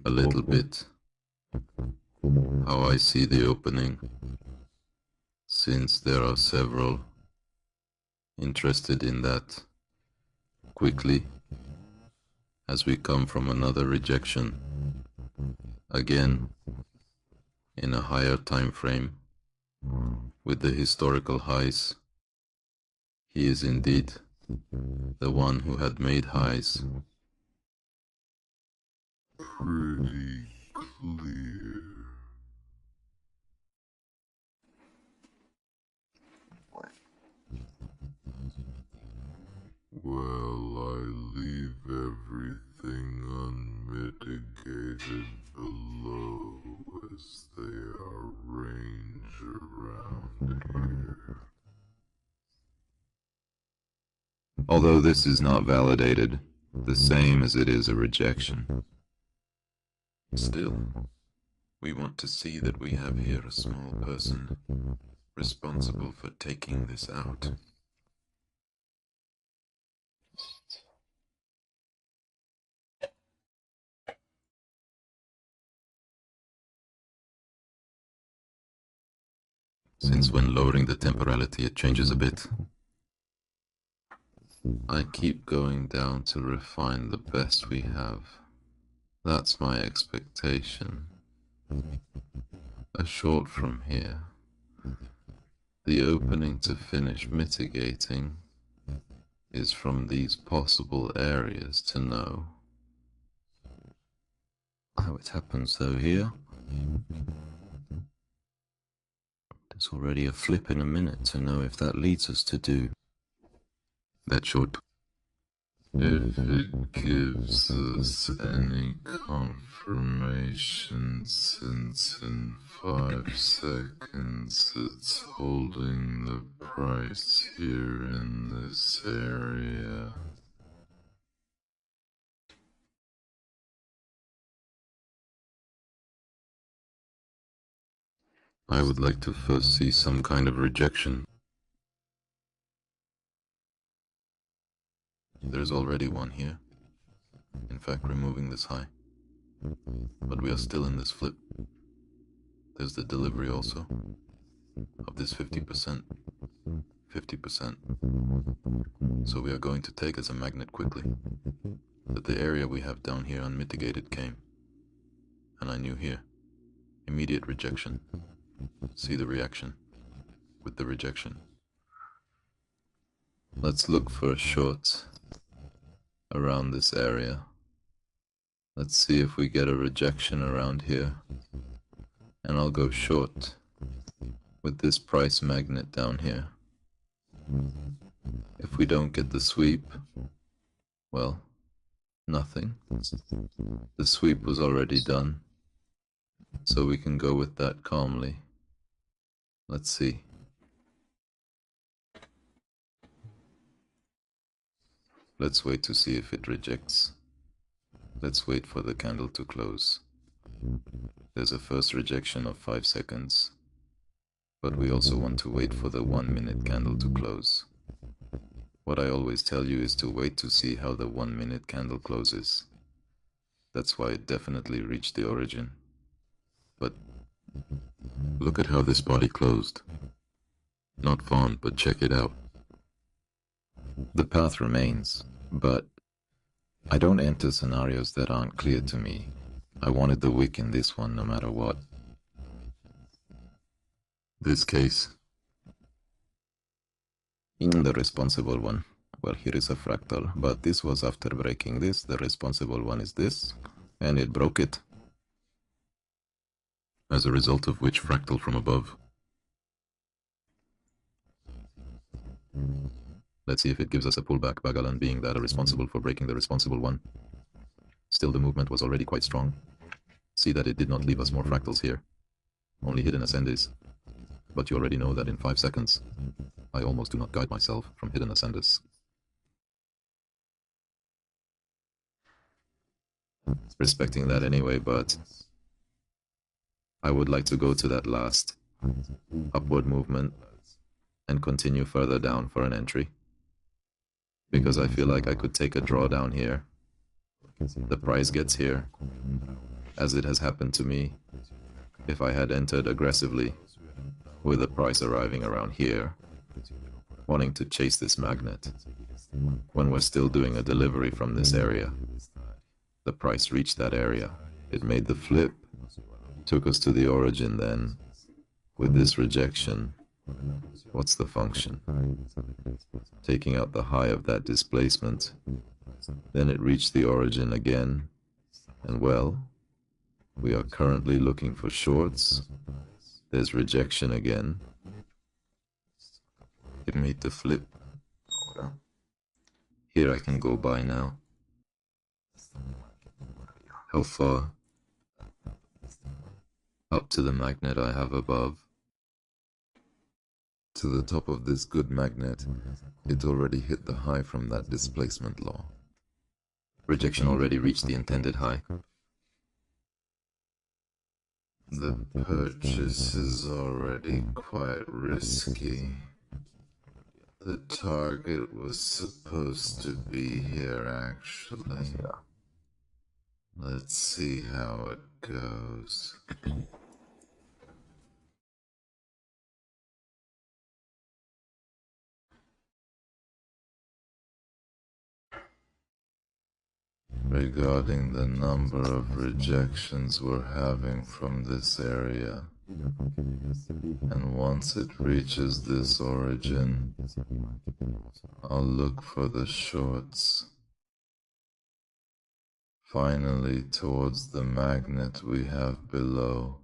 a little bit how I see the opening, since there are several interested in that quickly, as we come from another rejection, again in a higher time frame, with the historical highs. He is indeed the one who had made highs. Pretty clear. Well, I leave everything unmitigated below as they arrange around here. Although this is not validated, the same as it is a rejection. Still, we want to see that we have here a small person responsible for taking this out. Since when lowering the temporality it changes a bit, I keep going down to refine the best we have. That's my expectation. A short from here, the opening to finish mitigating is from these possible areas to know how it happens. So here, there's already a flip in a minute to know if that leads us to do that short. If it gives us any confirmation, since in 5 seconds it's holding the price here in this area. I would like to first see some kind of rejection. There's already one here. In fact, removing this high. But we are still in this flip. There's the delivery also of this 50%. 50%. So we are going to take as a magnet quickly that the area we have down here unmitigated came. And I knew here. Immediate rejection. See the reaction with the rejection. Let's look for a short around this area. Let's see if we get a rejection around here. And I'll go short with this price magnet down here. If we don't get the sweep, well, nothing. The sweep was already done, so we can go with that calmly. Let's see. Let's wait to see if it rejects. Let's wait for the candle to close. There's a first rejection of 5 seconds, but we also want to wait for the 1 minute candle to close. What I always tell you is to wait to see how the 1 minute candle closes. That's why it definitely reached the origin. But look at how this body closed. Not fond, but check it out. The path remains, but I don't enter scenarios that aren't clear to me. I wanted the wick in this one no matter what. This case. In the responsible one. Well, here is a fractal, but this was after breaking this. The responsible one is this, and it broke it. As a result of which fractal from above. Let's see if it gives us a pullback, Bagalan being that responsible for breaking the responsible one. Still, the movement was already quite strong. See that it did not leave us more fractals here. Only hidden ascendis. But you already know that in 5 seconds, I almost do not guide myself from hidden ascendis. Respecting that anyway, but I would like to go to that last upward movement and continue further down for an entry. Because I feel like I could take a draw down here. The price gets here. as it has happened to me, if I had entered aggressively, with the price arriving around here, wanting to chase this magnet, when we're still doing a delivery from this area. The price reached that area. It made the flip, took us to the origin then. With this rejection, what's the function? Taking out the high of that displacement. Then it reached the origin again, and well, we are currently looking for shorts. There's rejection again. It made the flip. Here I can go buy now. How far? Up to the magnet I have above. To the top of this good magnet, it already hit the high from that displacement law. Rejection already reached the intended high. The purchase is already quite risky. The target was supposed to be here, actually. Let's see how it goes. Regarding the number of rejections we're having from this area, and once it reaches this origin, I'll look for the shorts. Finally, towards the magnet we have below.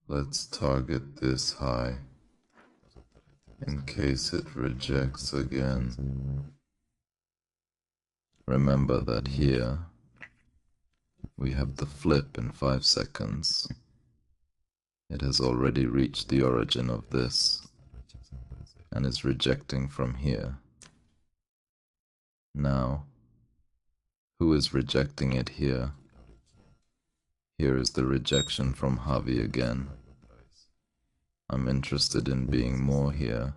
Let's target this high, in case it rejects again. Remember that here, we have the flip in 5 seconds. It has already reached the origin of this, and is rejecting from here. Now, who is rejecting it here? Here is the rejection from Javi again. I'm interested in being more here,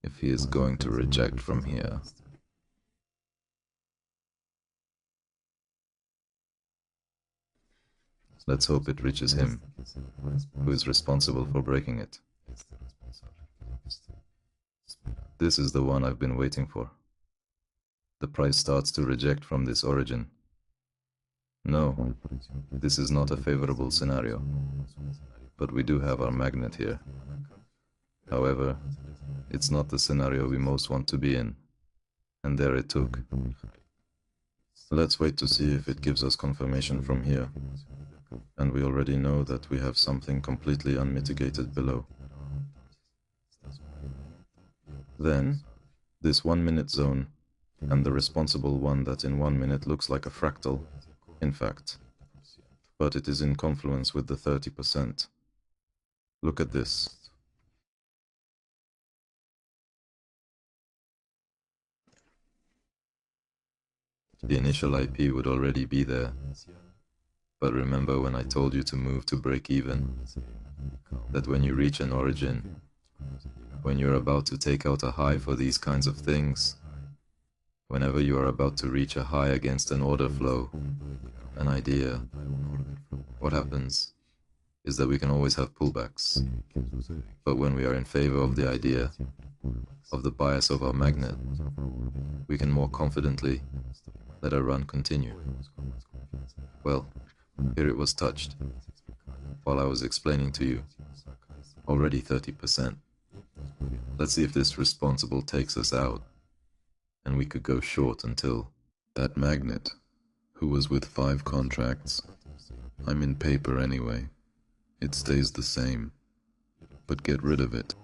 if he is going to reject from here. Let's hope it reaches him, who is responsible for breaking it. This is the one I've been waiting for. The price starts to reject from this origin. No, this is not a favorable scenario, but we do have our magnet here. However, it's not the scenario we most want to be in, and there it took. Let's wait to see if it gives us confirmation from here. And we already know that we have something completely unmitigated below. Then, this 1 minute zone, and the responsible one that in 1 minute looks like a fractal, in fact, but it is in confluence with the 30%. Look at this. The initial IP would already be there. But remember when I told you to move to break even, that when you reach an origin, when you're about to take out a high for these kinds of things, whenever you are about to reach a high against an order flow, an idea, what happens is that we can always have pullbacks. But when we are in favor of the idea, of the bias of our magnet, we can more confidently let our run continue. Well, here it was touched, while I was explaining to you, already 30%. Let's see if this responsible takes us out, and we could go short until that magnet, who was with 5 contracts. I'm in paper anyway. It stays the same, but get rid of it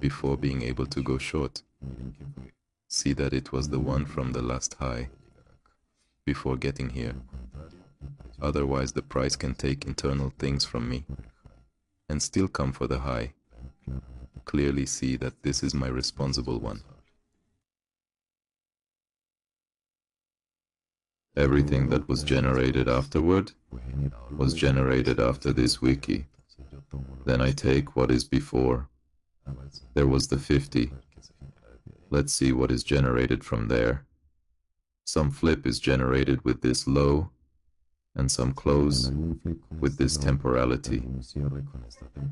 before being able to go short. See that it was the one from the last high before getting here. Otherwise the price can take internal things from me and still come for the high. Clearly see that this is my responsible one. Everything that was generated afterward was generated after this wiki. Then I take what is before. There was the 50. Let's see what is generated from there. Some flip is generated with this low and some close with this temporality.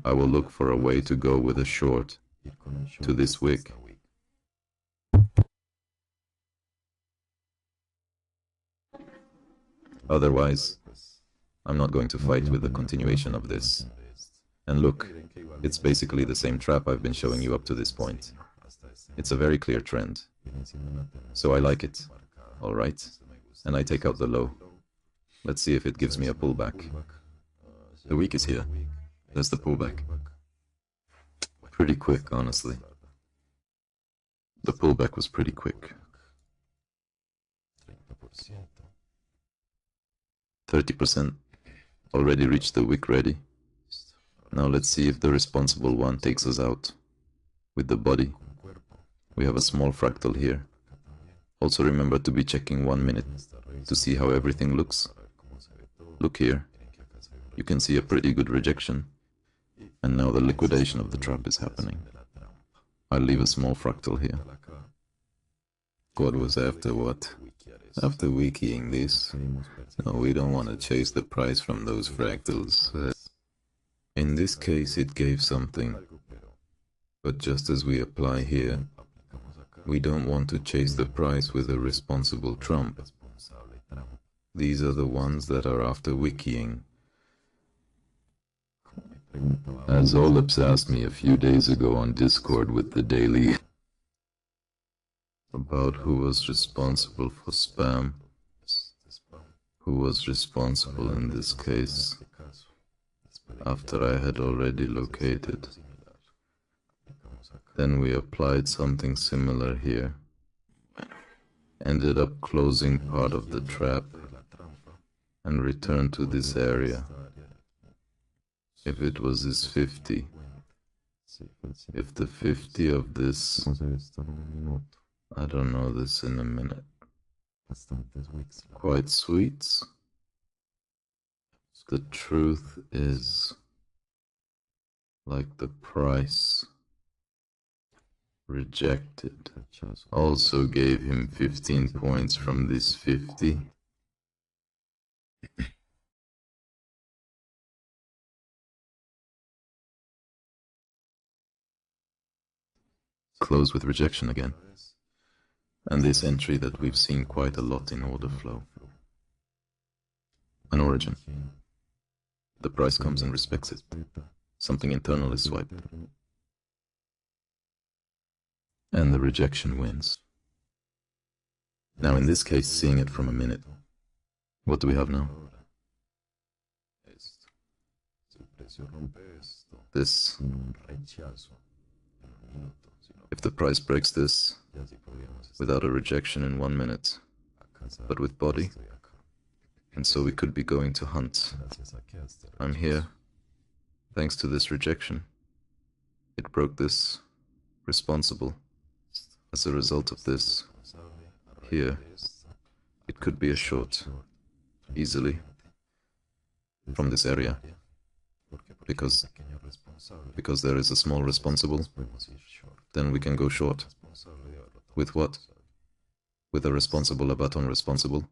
I will look for a way to go with a short to this wick. Otherwise, I'm not going to fight with the continuation of this. And look, it's basically the same trap I've been showing you up to this point. It's a very clear trend. So I like it. Alright. And I take out the low. Let's see if it gives me a pullback. The week is here. There's the pullback. Pretty quick, honestly. The pullback was pretty quick. 30% already reached the wick ready. Now let's see if the responsible one takes us out. With the body, we have a small fractal here. Also remember to be checking 1 minute to see how everything looks. Look here. You can see a pretty good rejection. And now the liquidation of the trap is happening. I'll leave a small fractal here. God was after what? After wikiying this. No, we don't want to chase the price from those fractals. In this case it gave something. But just as we apply here, we don't want to chase the price with a responsible trump. These are the ones that are after wikiying. As Olips asked me a few days ago on Discord with the daily about who was responsible for spam, who was responsible in this case, after I had already located. Then we applied something similar here. Ended up closing part of the trap and returned to this area. If it was this 50, if the 50 of this, I don't know this in a minute, quite sweet. The truth is, like the price rejected, also gave him 15 points from this 50. Close with rejection again. And this entry that we've seen quite a lot in order flow. An origin. The price comes and respects it. Something internal is swiped. And the rejection wins. Now in this case, seeing it from a minute, what do we have now? This. If the price breaks this, without a rejection in 1 minute, but with body, and so we could be going to hunt. I'm here, thanks to this rejection. It broke this responsible. As a result of this, here, it could be a short, easily, from this area, because there is a small responsible, then we can go short. With what? With a responsible, a button responsible.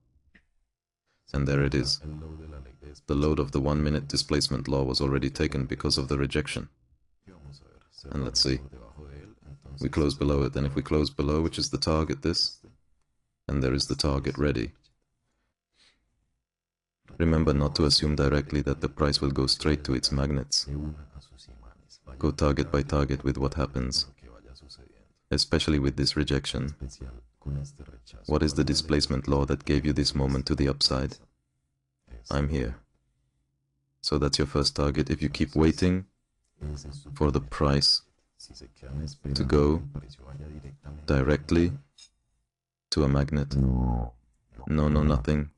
And there it is. The load of the 1 minute displacement law was already taken because of the rejection. And let's see. We close below it, and if we close below, which is the target, this, and there is the target ready. Remember not to assume directly that the price will go straight to its magnets. Go target by target with what happens, especially with this rejection. What is the displacement law that gave you this moment to the upside? I'm here. So that's your first target. If you keep waiting for the price to go directly to a magnet, no, nothing.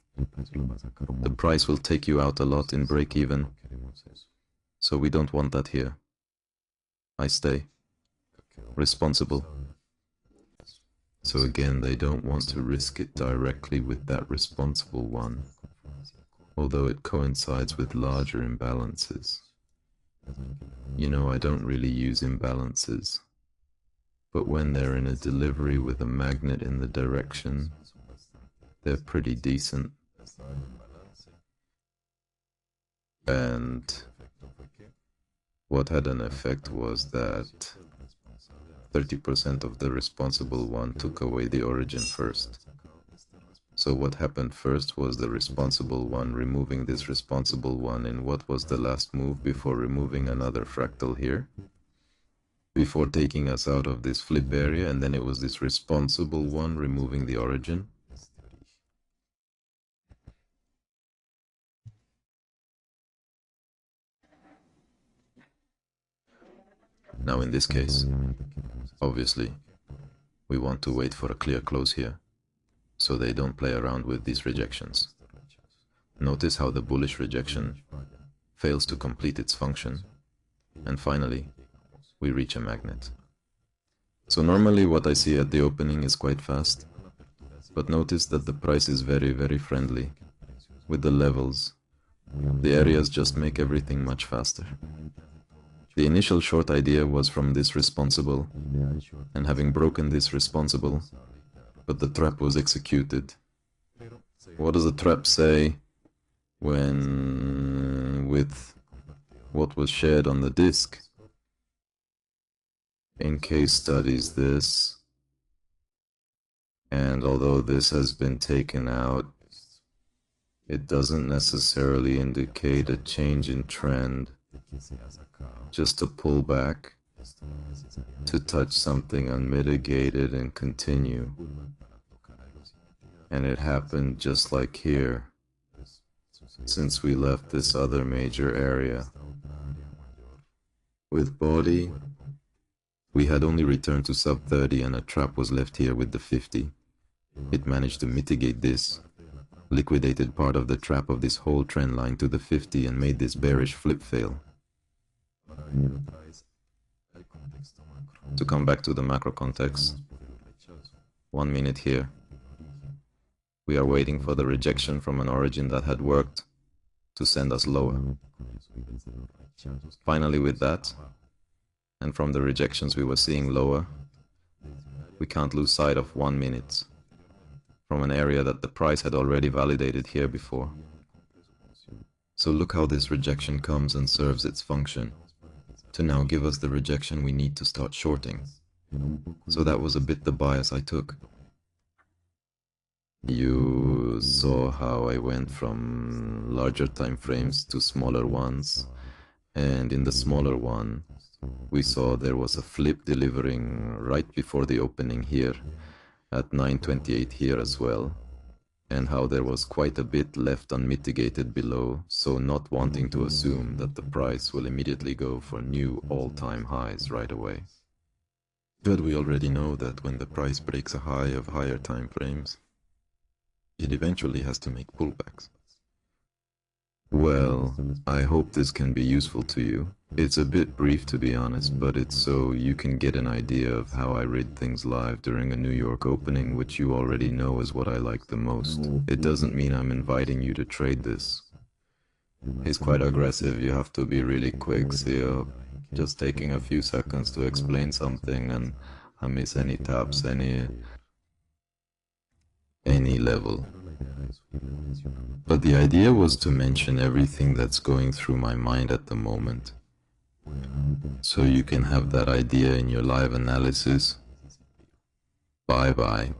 The price will take you out a lot in break-even, so we don't want that here. I stay responsible. So again, they don't want to risk it directly with that responsible one, although it coincides with larger imbalances. You know, I don't really use imbalances, but when they're in a delivery with a magnet in the direction, they're pretty decent. And what had an effect was that 30% of the responsible one took away the origin first. So what happened first was the responsible one removing this responsible one in what was the last move before removing another fractal here, before taking us out of this flip area, and then it was this responsible one removing the origin. Now in this case, obviously, we want to wait for a clear close here, so they don't play around with these rejections. Notice how the bullish rejection fails to complete its function, and finally, we reach a magnet. So normally what I see at the opening is quite fast, but notice that the price is very friendly with the levels. The areas just make everything much faster. The initial short idea was from this responsible, and having broken this responsible, but the trap was executed. What does the trap say when with what was shared on the disk? In case studies this, and although this has been taken out, it doesn't necessarily indicate a change in trend, just a pullback to touch something unmitigated and continue. And it happened just like here, since we left this other major area. With body, we had only returned to sub 30 and a trap was left here with the 50. It managed to mitigate this, liquidated part of the trap of this whole trend line to the 50 and made this bearish flip fail. To come back to the macro context, 1 minute here. We are waiting for the rejection from an origin that had worked to send us lower. Finally with that, and from the rejections we were seeing lower, we can't lose sight of 1 minute from an area that the price had already validated here before. So look how this rejection comes and serves its function to now give us the rejection we need to start shorting. So that was a bit the bias I took. You saw how I went from larger time frames to smaller ones, and in the smaller one we saw there was a flip delivering right before the opening here at 9:28 here as well, and how there was quite a bit left unmitigated below, so not wanting to assume that the price will immediately go for new all-time highs right away. But we already know that when the price breaks a high of higher time frames, it eventually has to make pullbacks. Well, I hope this can be useful to you. It's a bit brief to be honest, but it's so you can get an idea of how I read things live during a New York opening, which you already know is what I like the most. It doesn't mean I'm inviting you to trade this. He's quite aggressive, you have to be really quick, so just taking a few seconds to explain something and I miss any taps, any level. But the idea was to mention everything that's going through my mind at the moment, so you can have that idea in your live analysis. Bye bye.